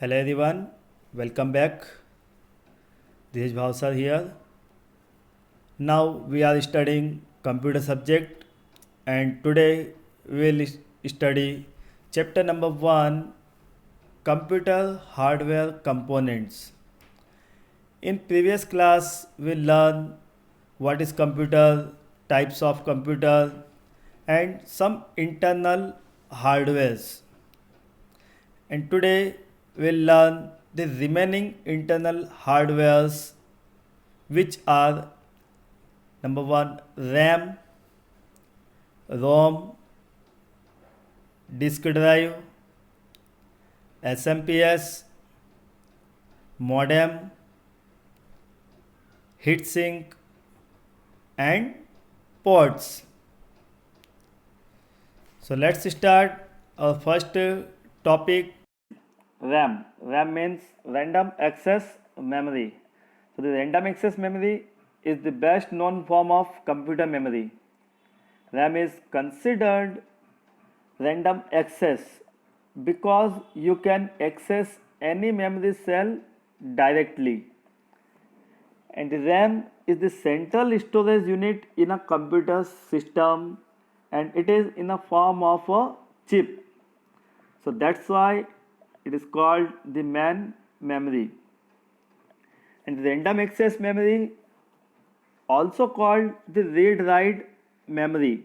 Hello everyone, welcome back. This is Bhavsar here. Now we are studying computer subject and today we will study chapter number 1 computer hardware components. In previous class we learned what is computer, types of computer and some internal hardwares. And today we'll learn the remaining internal hardwares which are number 1 RAM, ROM, disk drive, SMPS, modem, heatsink and ports. So let's start our first topic. RAM. RAM means random access memory. So the random access memory is the best known form of computer memory. RAM is considered random access because you can access any memory cell directly. And the RAM is the central storage unit in a computer system and it is in a form of a chip. So that's why it is called the main memory. And random access memory also called the read-write memory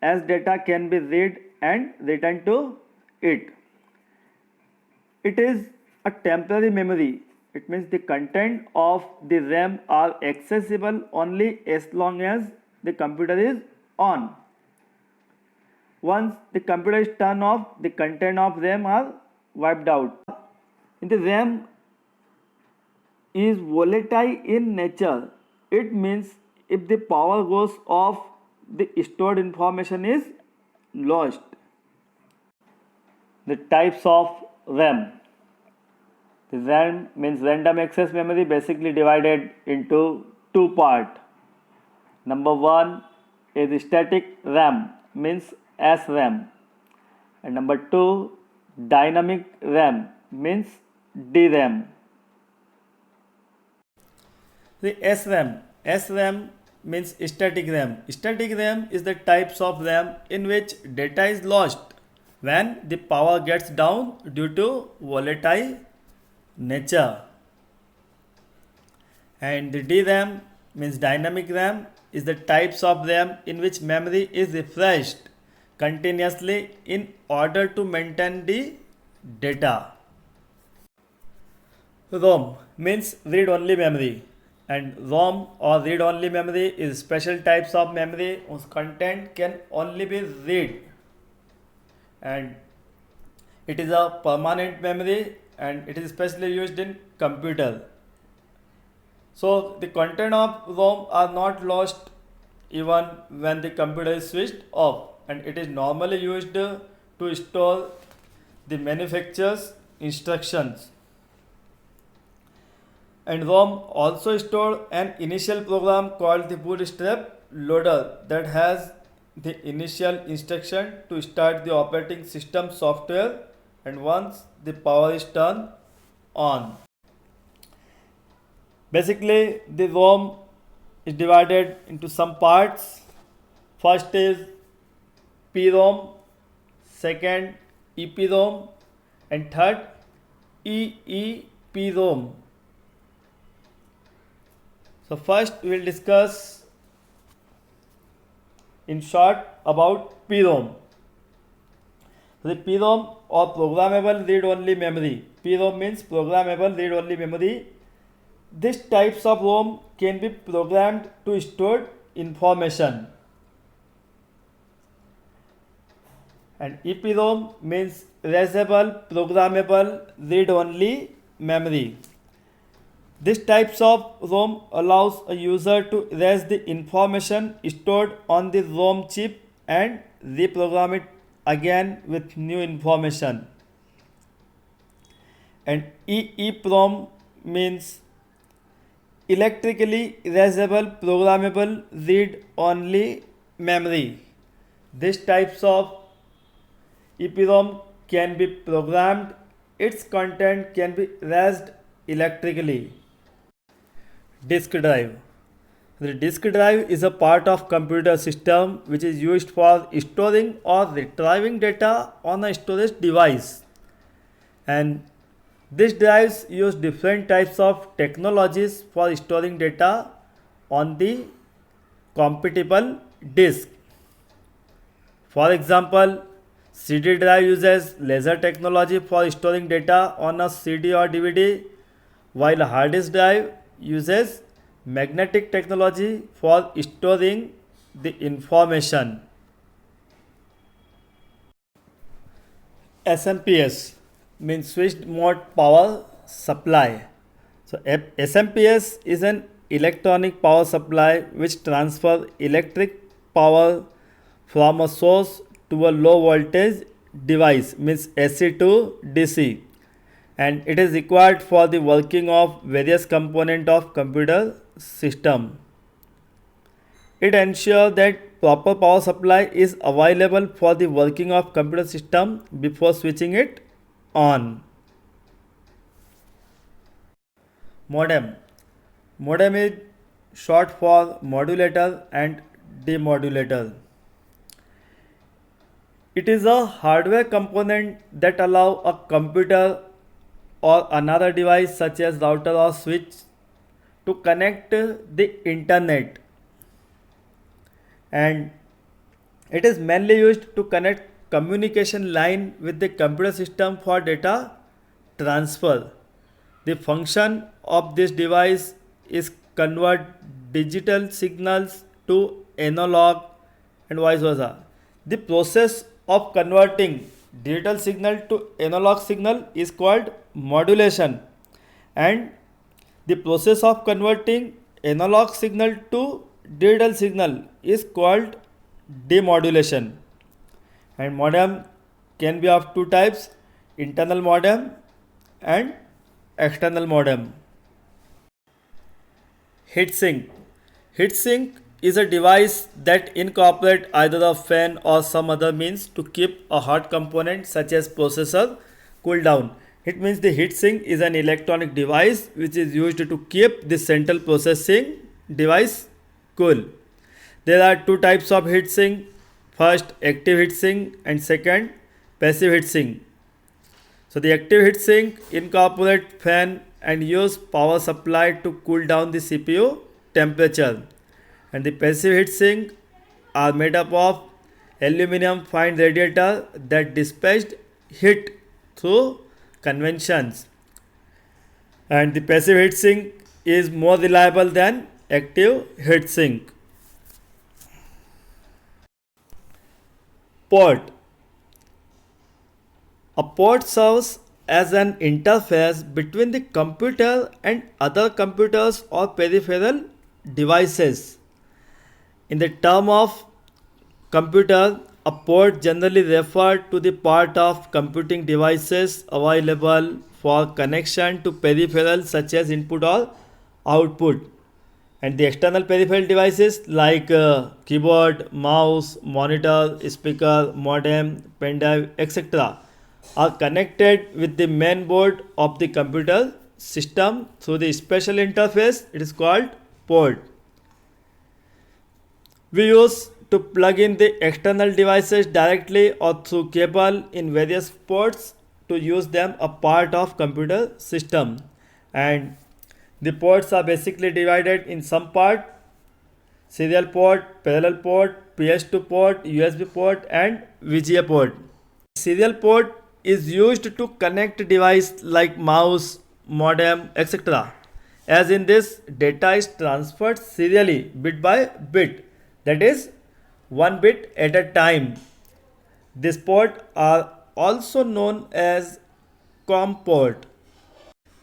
as data can be read and written to it. It is a temporary memory. It means the content of the RAM are accessible only as long as the computer is on. Once the computer is turned off, the content of RAM are wiped out. In the RAM is volatile in nature. It means if the power goes off, the stored information is lost. The types of RAM. The RAM means random access memory, basically divided into two parts. Number 1 is static RAM, means SRAM, and number 2 dynamic RAM, means DRAM. The SRAM means static RAM. Static RAM is the types of RAM in which data is lost when the power gets down due to volatile nature. And the DRAM means dynamic RAM is the types of RAM in which memory is refreshed continuously in order to maintain the data. ROM means read-only memory, and ROM or read-only memory is special types of memory whose content can only be read, and it is a permanent memory and it is especially used in computer. So the content of ROM are not lost even when the computer is switched off, and it is normally used to store the manufacturer's instructions. And ROM also store an initial program called the bootstrap loader that has the initial instruction to start the operating system software and once the power is turned on. Basically, the ROM is divided into some parts. First is PROM, second EPROM, and third EEPROM. So first we will discuss in short about PROM. The PROM or programmable read-only memory. PROM means programmable read-only memory. These types of ROM can be programmed to store information. And EPROM means erasable programmable read-only memory. These types of ROM allows a user to erase the information stored on the ROM chip and reprogram it again with new information. And EEPROM means electrically erasable programmable read-only memory. These types of EPROM can be programmed its content can be erased electrically. Disk drive. The disk drive is a part of computer system which is used for storing or retrieving data on a storage device. And these drives use different types of technologies for storing data on the compatible disk. For example, CD drive uses laser technology for storing data on a CD or DVD, while a hard disk drive uses magnetic technology for storing the information. SMPS means switched mode power supply. So SMPS is an electronic power supply which transfers electric power from a source to a low voltage device, means AC to DC, and it is required for the working of various components of computer system. It ensures that proper power supply is available for the working of computer system before switching it on. Modem. Modem is short for modulator and demodulator. It is a hardware component that allows a computer or another device such as router or switch to connect the internet, and it is mainly used to connect communication line with the computer system for data transfer. The function of this device is convert digital signals to analog and vice versa. The process of converting digital signal to analog signal is called modulation, and the process of converting analog signal to digital signal is called demodulation. And modem can be of two types: internal modem and external modem. Heatsink. Heatsink is a device that incorporates either a fan or some other means to keep a hot component such as processor cool down. It means the heatsink is an electronic device which is used to keep the central processing device cool. There are two types of heatsink. First, active heatsink, and second, passive heatsink. So the active heatsink incorporates fan and use power supply to cool down the CPU temperature. And the passive heatsink are made up of aluminum fine radiator that dispatched heat through convections. And the passive heatsink is more reliable than active heatsink. Port. A port serves as an interface between the computer and other computers or peripheral devices. In the term of computer, a port generally refers to the part of computing devices available for connection to peripherals such as input or output. And the external peripheral devices like keyboard, mouse, monitor, speaker, modem, pen drive, etc. are connected with the main board of the computer system through the special interface. It is called port. We use to plug in the external devices directly or through cable in various ports to use them a part of computer system. And the ports are basically divided in some part: serial port, parallel port, PS2 port, USB port, and VGA port. Serial port is used to connect devices like mouse, modem, etc. As in this, data is transferred serially, bit by bit, that is, one bit at a time. These ports are also known as COM port.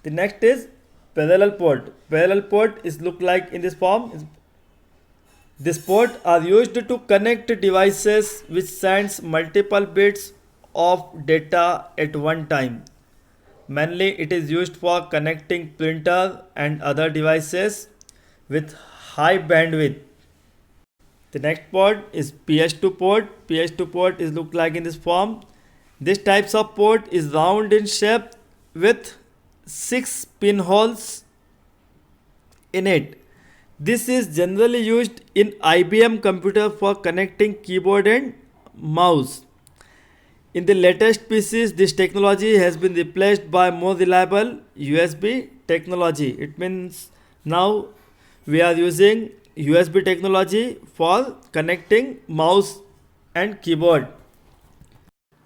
The next is parallel port. Parallel port is look like in this form. These ports are used to connect devices which sends multiple bits of data at one time. Mainly it is used for connecting printer and other devices with high bandwidth. The next port is PS2 port. PS2 port is look like in this form. This types of port is round in shape with 6 pinholes in it. This is generally used in IBM computer for connecting keyboard and mouse. In the latest PCs, this technology has been replaced by more reliable USB technology. It means now we are using USB technology for connecting mouse and keyboard.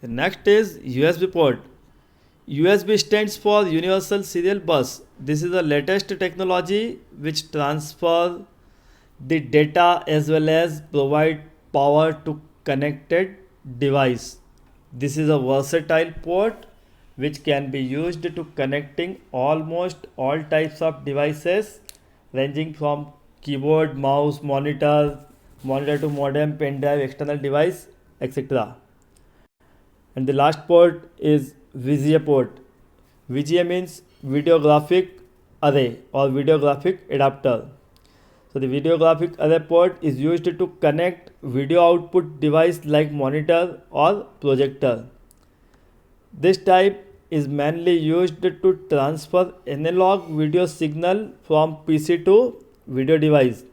The next is USB port. USB stands for Universal Serial Bus. This is the latest technology which transfer the data as well as provide power to connected device. This is a versatile port which can be used to connecting almost all types of devices ranging from keyboard, mouse, monitor to modem, pen drive, external device, etc. And the last port is VGA port. VGA means video graphic array or video graphic adapter. So the video graphic array port is used to connect video output device like monitor or projector. This type is mainly used to transfer analog video signal from PC to video device.